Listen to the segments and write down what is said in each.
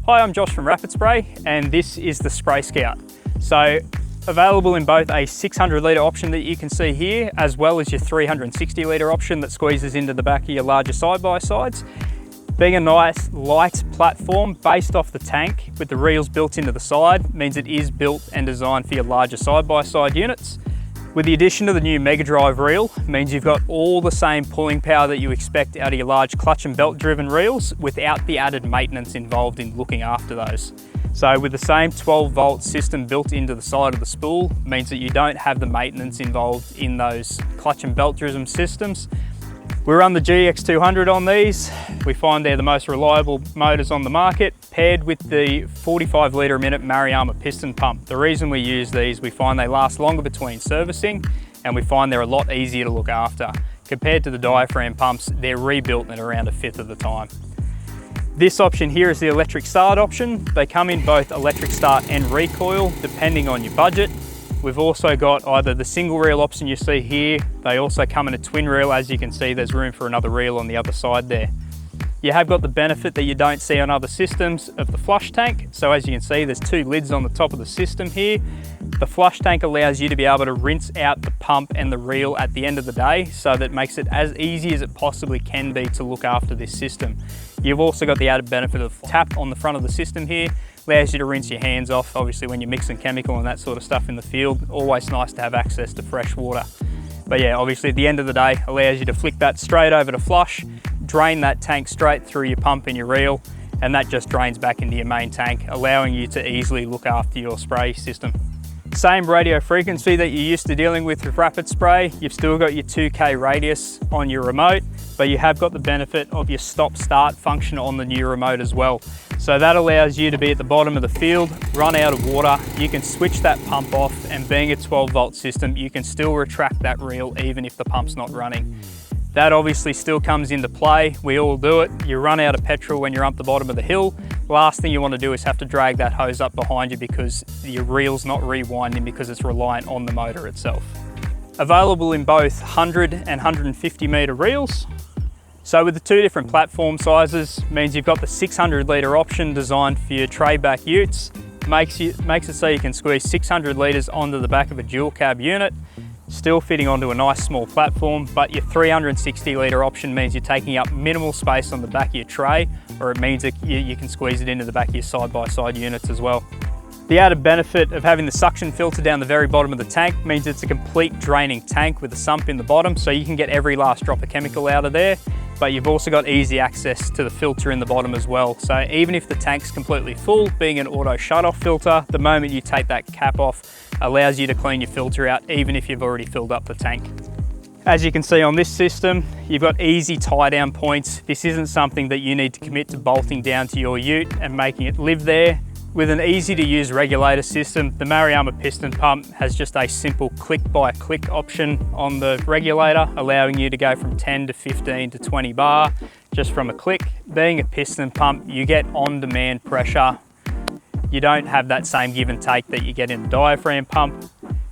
Hi, I'm Josh from Rapid Spray, and this is the SprayScout. So, available in both a 600 litre option that you can see here, as well as your 360 litre option that squeezes into the back of your larger side-by-sides. Being a nice light platform based off the tank with the reels built into the side means it is built and designed for your larger side-by-side units. With the addition of the new Mega Drive reel, means you've got all the same pulling power that you expect out of your large clutch and belt driven reels without the added maintenance involved in looking after those. So with the same 12 volt system built into the side of the spool, means that you don't have the maintenance involved in those clutch and belt driven systems. We run the GX200 on these. We find they're the most reliable motors on the market, paired with the 45 litre a minute Mariama piston pump. The reason we use these, we find they last longer between servicing, and we find they're a lot easier to look after. Compared to the diaphragm pumps, they're rebuilt in around a fifth of the time. This option here is the electric start option. They come in both electric start and recoil, depending on your budget. We've also got either the single reel option you see here. They also come in a twin reel. As you can see, there's room for another reel on the other side there. You have got the benefit that you don't see on other systems of the flush tank. So as you can see, there's two lids on the top of the system here. The flush tank allows you to be able to rinse out the pump and the reel at the end of the day, so that makes it as easy as it possibly can be to look after this system. You've also got the added benefit of tap on the front of the system here. Allows you to rinse your hands off, obviously when you're mixing chemical and that sort of stuff in the field. Always nice to have access to fresh water. But yeah, obviously at the end of the day, allows you to flick that straight over to flush, drain that tank straight through your pump and your reel, and that just drains back into your main tank, allowing you to easily look after your spray system. Same radio frequency that you're used to dealing with Rapid Spray. You've still got your 2K radius on your remote, but you have got the benefit of your stop-start function on the new remote as well. So that allows you to be at the bottom of the field, run out of water, you can switch that pump off, and being a 12 volt system, you can still retract that reel even if the pump's not running. That obviously still comes into play. We all do it. You run out of petrol when you're up the bottom of the hill. Last thing you want to do is have to drag that hose up behind you because your reel's not rewinding because it's reliant on the motor itself. Available in both 100 and 150 metre reels. So with the two different platform sizes, means you've got the 600 litre option designed for your tray back utes. Makes it so you can squeeze 600 litres onto the back of a dual cab unit, still fitting onto a nice small platform, but your 360 litre option means you're taking up minimal space on the back of your tray, or it means that you can squeeze it into the back of your side-by-side units as well. The added benefit of having the suction filter down the very bottom of the tank means it's a complete draining tank with a sump in the bottom, so you can get every last drop of chemical out of there, but you've also got easy access to the filter in the bottom as well. So even if the tank's completely full, being an auto shut-off filter, the moment you take that cap off, allows you to clean your filter out even if you've already filled up the tank. As you can see on this system, you've got easy tie down points. This isn't something that you need to commit to bolting down to your ute and making it live there. With an easy to use regulator system, the Mariama piston pump has just a simple click by click option on the regulator, allowing you to go from 10 to 15 to 20 bar just from a click. Being a piston pump, you get on demand pressure. You don't have that same give and take that you get in a diaphragm pump.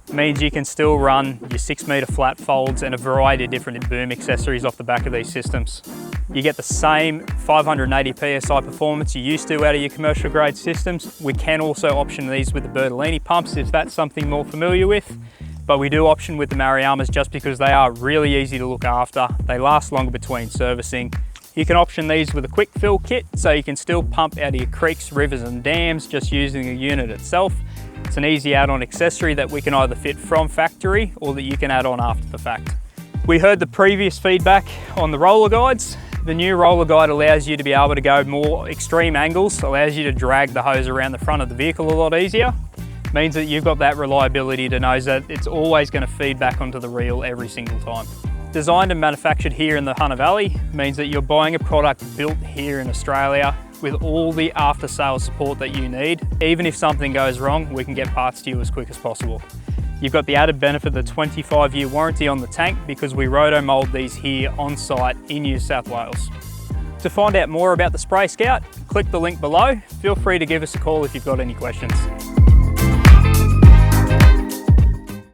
It means you can still run your 6 metre flat folds and a variety of different boom accessories off the back of these systems. You get the same 580 PSI performance you used to out of your commercial grade systems. We can also option these with the Bertolini pumps if that's something more familiar with, but we do option with the Mariamas just because they are really easy to look after. They last longer between servicing. You can option these with a quick fill kit, so you can still pump out of your creeks, rivers and dams just using the unit itself. It's an easy add-on accessory that we can either fit from factory or that you can add on after the fact. We heard the previous feedback on the roller guides. The new roller guide allows you to be able to go more extreme angles, allows you to drag the hose around the front of the vehicle a lot easier. Means that you've got that reliability to know that it's always going to feed back onto the reel every single time. Designed and manufactured here in the Hunter Valley means that you're buying a product built here in Australia with all the after sales support that you need. Even if something goes wrong, we can get parts to you as quick as possible. You've got the added benefit of the 25-year warranty on the tank because we roto-mold these here on site in New South Wales. To find out more about the SprayScout, click the link below. Feel free to give us a call if you've got any questions.